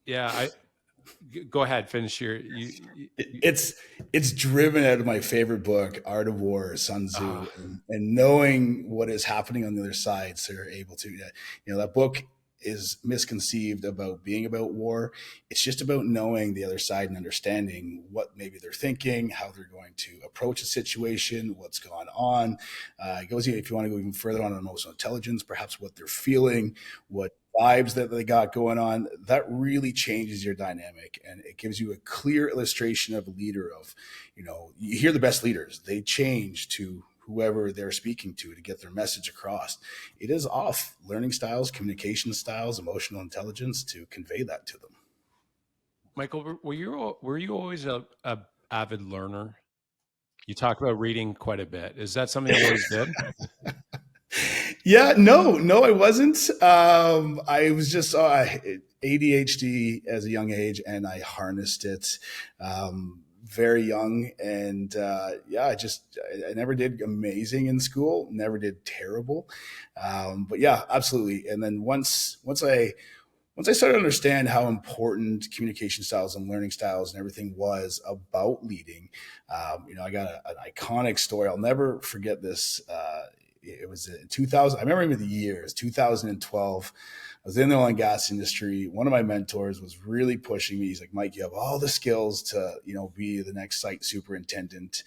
yeah, go ahead, finish It's driven out of my favorite book, Art of War, Sun Tzu, ah, and knowing what is happening on the other side, so you're able to, that book is misconceived about being about war. It's just about knowing the other side and understanding what maybe they're thinking, how they're going to approach a situation, what's gone on. It goes, if you want to go even further on emotional intelligence, perhaps what they're feeling, what vibes that they got going on. That really changes your dynamic, and it gives you a clear illustration of a leader. Of, you hear the best leaders, they change to whoever they're speaking to get their message across. It is off learning styles, communication styles, emotional intelligence to convey that to them. Michael, were you always a avid learner? You talk about reading quite a bit. Is that something you always did? Yeah, no, I wasn't. I was just ADHD as a young age, and I harnessed it very young. And I never did amazing in school, never did terrible. But yeah, absolutely. And then once I started to understand how important communication styles and learning styles and everything was about leading, I got an iconic story. I'll never forget this. It was in 2000. I remember even the years, 2012. I was in the oil and gas industry. One of my mentors was really pushing me. He's like, Mike, you have all the skills to, be the next site superintendent.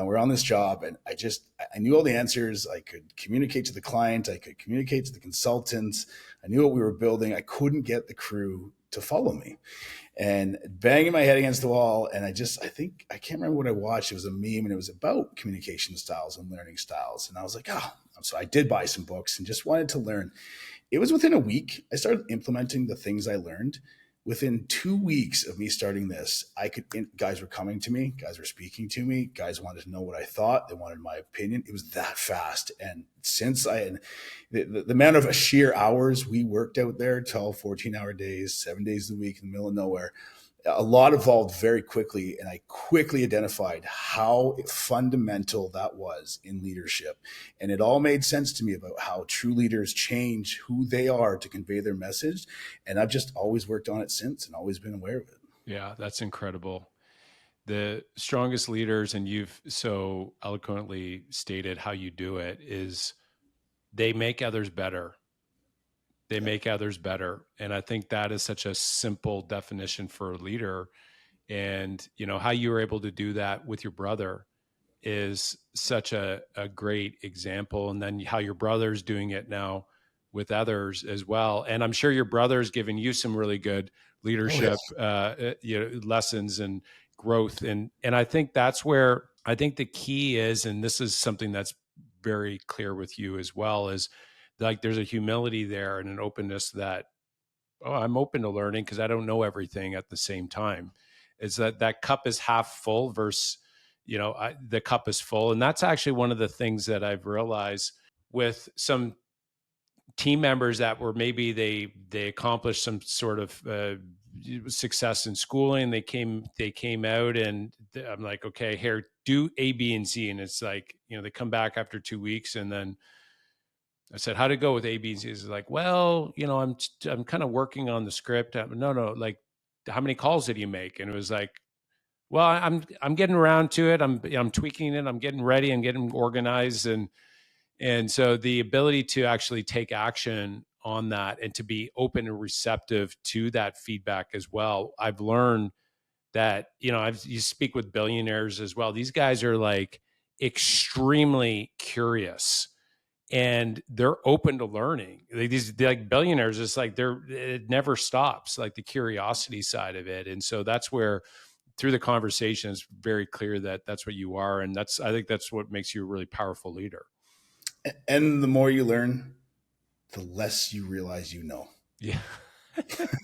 We're on this job. And I knew all the answers. I could communicate to the client. I could communicate to the consultants. I knew what we were building. I couldn't get the crew to follow me, and banging my head against the wall. And I can't remember what I watched. It was a meme, and it was about communication styles and learning styles. And I was like, oh, so I did buy some books and just wanted to learn. It was within a week, I started implementing the things I learned. Within 2 weeks of me starting this, guys were coming to me, guys were speaking to me, guys wanted to know what I thought. They wanted my opinion. It was that fast. And the amount of sheer hours we worked out there, 12, 14-hour days, 7 days a week in the middle of nowhere, a lot evolved very quickly, and I quickly identified how fundamental that was in leadership. And it all made sense to me about how true leaders change who they are to convey their message. And I've just always worked on it since and always been aware of it. Yeah, that's incredible. The strongest leaders, and you've so eloquently stated how you do it, is they make others better. They Yeah. make others better. And I think that is such a simple definition for a leader. And, how you were able to do that with your brother is such a great example. And then how your brother's doing it now with others as well. And I'm sure your brother's given you some really good Oh, yeah. leadership, lessons and growth. And I think that's where I think the key is, and this is something that's very clear with you as well, is like there's a humility there and an openness that, oh, I'm open to learning because I don't know everything at the same time. It's that cup is half full versus, the cup is full. And that's actually one of the things that I've realized with some team members that were maybe they accomplished some sort of success in schooling. They came out and I'm like, okay, here, do A, B, and Z. And it's like, they come back after 2 weeks and then I said, how'd it go with A, B, and C? He's like, well, I'm kind of working on the script. No, like, how many calls did you make? And it was like, well, I'm getting around to it. I'm tweaking it. I'm getting ready. I'm getting organized, and so the ability to actually take action on that and to be open and receptive to that feedback as well. I've learned that you speak with billionaires as well. These guys are like extremely curious and they're open to learning. They're like billionaires, it's like it never stops, like the curiosity side of it. And so that's where through the conversation it's very clear that that's what you are. And I think that's what makes you a really powerful leader. And the more you learn, the less you realize you know. Yeah.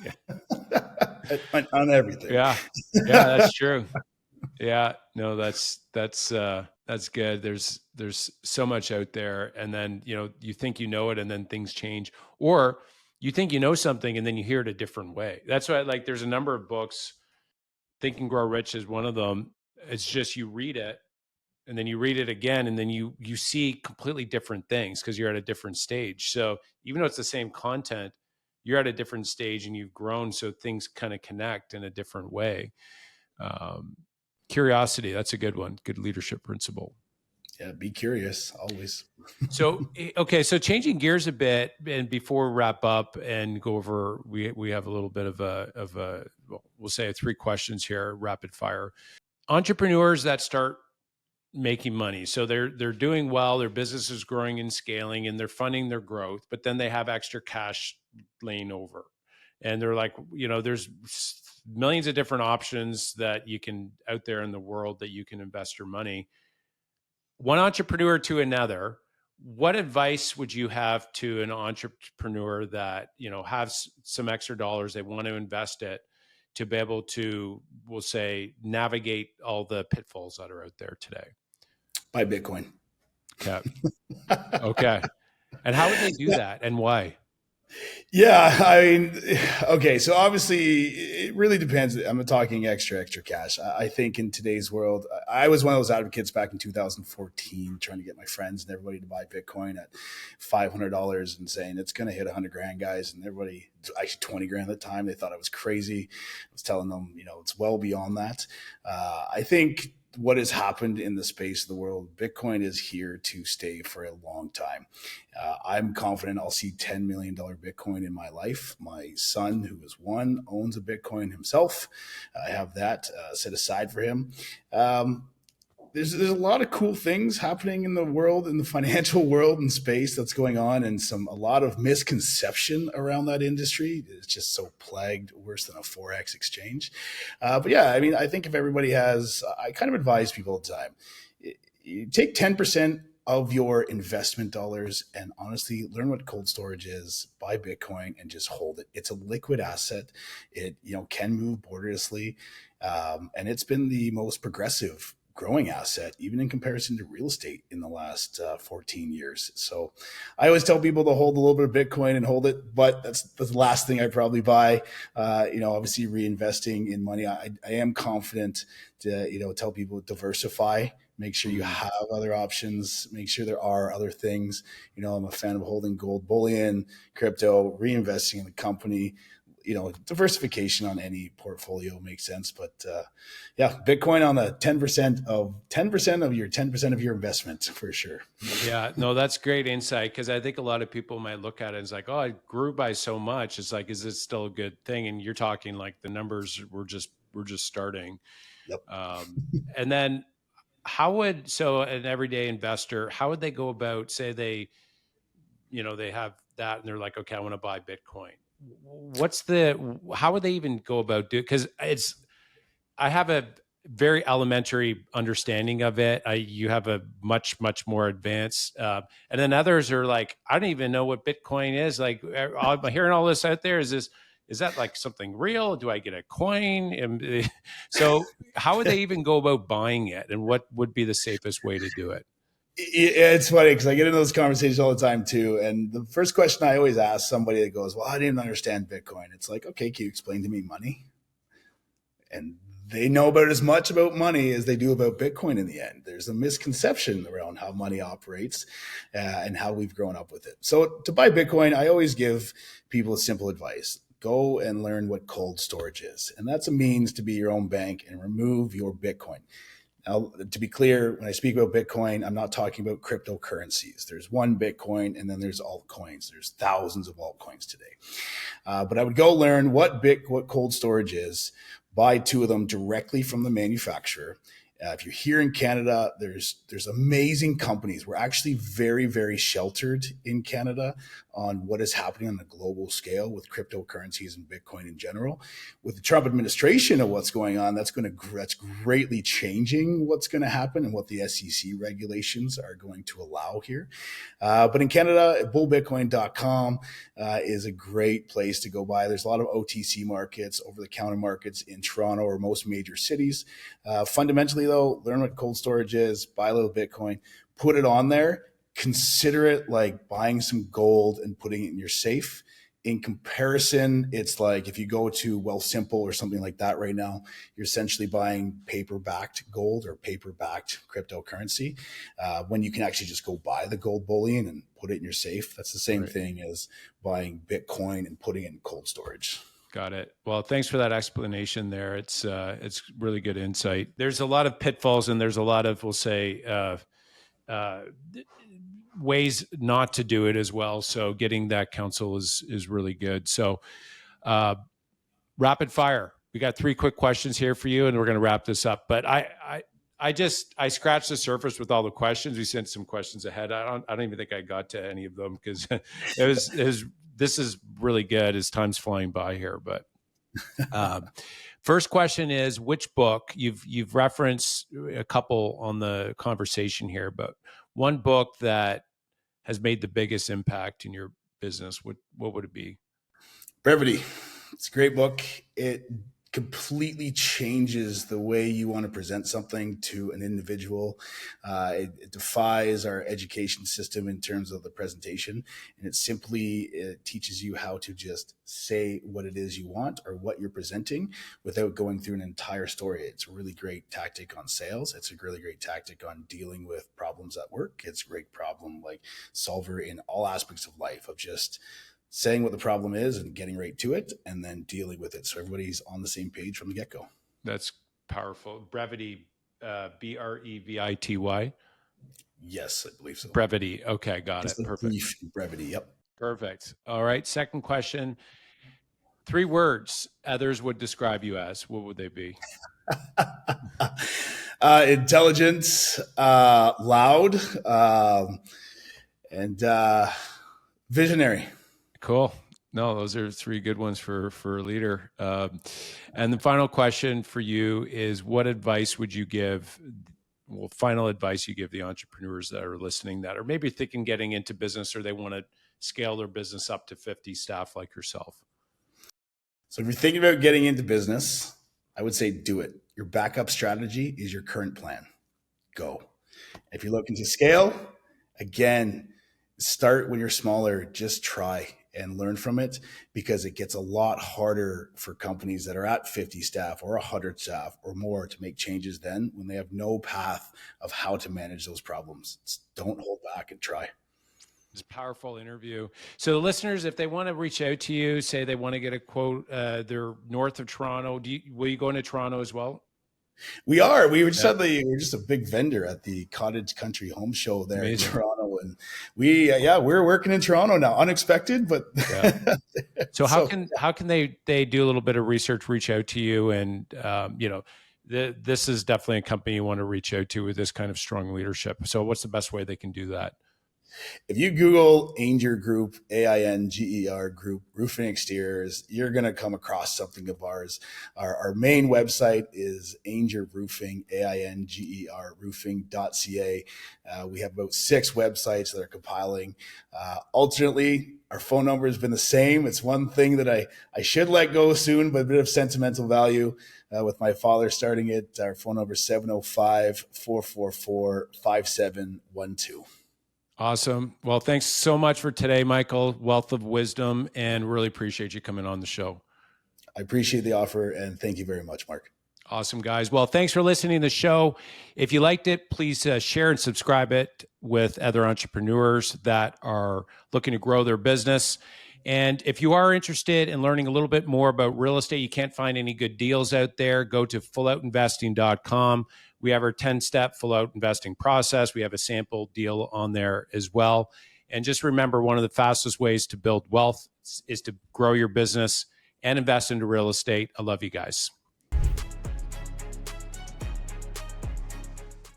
Yeah. On everything. Yeah. Yeah, that's true. Yeah, no, that's good. There's so much out there, and then you think you know it, and then things change, or you think you know something, and then you hear it a different way. That's why, like, there's a number of books. Think and Grow Rich is one of them. It's just you read it, and then you read it again, and then you see completely different things because you're at a different stage. So even though it's the same content, you're at a different stage, and you've grown, so things kind of connect in a different way. Um, Curiosity, that's a good one. Good leadership principle. Yeah, be curious always. So, okay, so changing gears a bit, and before we wrap up and go over, we have a little bit of a we'll say 3 questions here, rapid fire. Entrepreneurs that start making money, so they're doing well, their business is growing and scaling, and they're funding their growth, but then they have extra cash laying over, and they're like, there's millions of different options that you can out there in the world that you can invest your money. One entrepreneur to another, what advice would you have to an entrepreneur that has some extra dollars, they want to invest it to be able to, we'll say, navigate all the pitfalls that are out there today? Buy Bitcoin. Okay. Okay. And how would they do that, and why? Yeah, I mean, okay, so obviously it really depends. I'm talking extra cash. I think in today's world, I was one of those advocates back in 2014 trying to get my friends and everybody to buy Bitcoin at $500 and saying it's going to hit 100 grand, guys. And everybody, actually 20 grand at the time, they thought I was crazy. I was telling them, it's well beyond that. I think what has happened in the space of the world, Bitcoin is here to stay for a long time. I'm confident I'll see $10 million Bitcoin in my life. My son, who is 1, owns a Bitcoin himself. I have that set aside for him. There's a lot of cool things happening in the world, in the financial world and space that's going on, and a lot of misconception around that industry. It's just so plagued, worse than a Forex exchange. But yeah, I mean, I think if everybody I kind of advise people all the time, you take 10% of your investment dollars and honestly learn what cold storage is, buy Bitcoin and just hold it. It's a liquid asset. It can move borderlessly. And it's been the most progressive growing asset, even in comparison to real estate in the last 14 years. So I always tell people to hold a little bit of Bitcoin and hold it, but that's the last thing I probably buy. Obviously reinvesting in money. I am confident to, tell people diversify, make sure you have other options, make sure there are other things. I'm a fan of holding gold bullion, crypto, reinvesting in the company. Diversification on any portfolio makes sense, but yeah, Bitcoin on the 10% of your 10% of your investment for sure. Yeah, no, that's great insight, because I think a lot of people might look at it and it's like, oh, it grew by so much. It's like, is it still a good thing? And you're talking like the numbers we're just starting. Yep. And then so an everyday investor, how would they go about, say they have that and they're like, okay, I want to buy Bitcoin. How would they even go about doing? Because I have a very elementary understanding of it. You have a much, much more advanced. And then others are like, I don't even know what Bitcoin is. Like, I'm hearing all this out there. Is that like something real? Do I get a coin? And so how would they even go about buying it? And what would be the safest way to do it? It's funny because I get into those conversations all the time too. And the first question I always ask somebody that goes, well, I didn't understand Bitcoin. It's like, okay, can you explain to me money? And they know about as much about money as they do about Bitcoin in the end. There's a misconception around how money operates and how we've grown up with it. So to buy Bitcoin, I always give people simple advice. Go and learn what cold storage is. And that's a means to be your own bank and remove your Bitcoin. Now, to be clear, when I speak about Bitcoin, I'm not talking about cryptocurrencies. There's one Bitcoin and then there's altcoins. There's thousands of altcoins today. But I would go learn what cold storage is, buy two of them directly from the manufacturer. If you're here in Canada, there's amazing companies. We're actually very, very sheltered in Canada on what is happening on a global scale with cryptocurrencies and Bitcoin in general. With the Trump administration of what's going on, that's greatly changing what's going to happen and what the SEC regulations are going to allow here. But in Canada, bullbitcoin.com is a great place to go buy. There's a lot of OTC markets, over-the-counter markets in Toronto or most major cities. Fundamentally, though, learn what cold storage is, buy a little Bitcoin, put it on there, consider it like buying some gold and putting it in your safe. In comparison, it's like if you go to Wealthsimple or something like that right now, you're essentially buying paper-backed gold or paper-backed cryptocurrency when you can actually just go buy the gold bullion and put it in your safe. That's the same thing as buying Bitcoin and putting it in cold storage. Got it. Well, thanks for that explanation there. It's really good insight. There's a lot of pitfalls and there's a lot of, we'll say, ways not to do it as well. So getting that counsel is really good. So rapid fire. We got 3 quick questions here for you, and we're going to wrap this up. But I scratched the surface with all the questions. We sent some questions ahead. I don't even think I got to any of them because this is really good as time's flying by here. But first question is, which book you've referenced a couple on the conversation here, but one book that has made the biggest impact in your business, what would it be? Brevity. It's a great book. It completely changes the way you want to present something to an individual. It defies our education system in terms of the presentation. And it teaches you how to just say what it is you want or what you're presenting without going through an entire story. It's a really great tactic on sales. It's a really great tactic on dealing with problems at work. It's a great problem solver in all aspects of life, of just saying what the problem is and getting right to it and then dealing with it. So everybody's on the same page from the get-go. That's powerful. Brevity, Brevity. Yes, I believe so. Brevity. Okay, got Just it. Perfect. Brief brevity. Yep. Perfect. All right. Second question. 3 words others would describe you as. What would they be? Intelligent, loud, and visionary. Cool. No, those are 3 good ones for a leader. And the final question for you is, what advice would you give? Well, final advice you give the entrepreneurs that are listening that are maybe thinking getting into business or they want to scale their business up to 50 staff like yourself? So if you're thinking about getting into business, I would say do it. Your backup strategy is your current plan. go. If you're looking to scale, again, start when you're smaller. Just try and learn from it, because it gets a lot harder for companies that are at 50 staff or 100 staff or more to make changes then, when they have no path of how to manage those problems. Don't hold back and try. It's a powerful interview. So the listeners, if they want to reach out to you, say they want to get a quote, they're north of Toronto. Will you go into Toronto as well? We are. We were just we're just a big vendor at the Cottage Country Home Show there Amazing. in Toronto, and we're working in Toronto now. Unexpected, but yeah. So how can they do a little bit of research, reach out to you, and this is definitely a company you want to reach out to with this kind of strong leadership. So what's the best way they can do that? If you Google Ainger Group, AINGER Group Roofing Exteriors, you're going to come across something of ours. Our main website is Ainger Roofing, AINGER Roofing.ca. We have about 6 websites that are compiling. Alternately, our phone number has been the same. It's one thing that I should let go soon, but a bit of sentimental value. With my father starting it, our phone number is 705-444-5712. Awesome. Well, thanks so much for today, Michael. Wealth of wisdom, and really appreciate you coming on the show. I appreciate the offer, and thank you very much, Mark. Awesome, guys. Well, thanks for listening to the show. If you liked it, please share and subscribe it with other entrepreneurs that are looking to grow their business. And if you are interested in learning a little bit more about real estate, you can't find any good deals out there, go to fulloutinvesting.com. We have our 10-step full out investing process. We have a sample deal on there as well. And just remember, one of the fastest ways to build wealth is to grow your business and invest into real estate. I love you guys.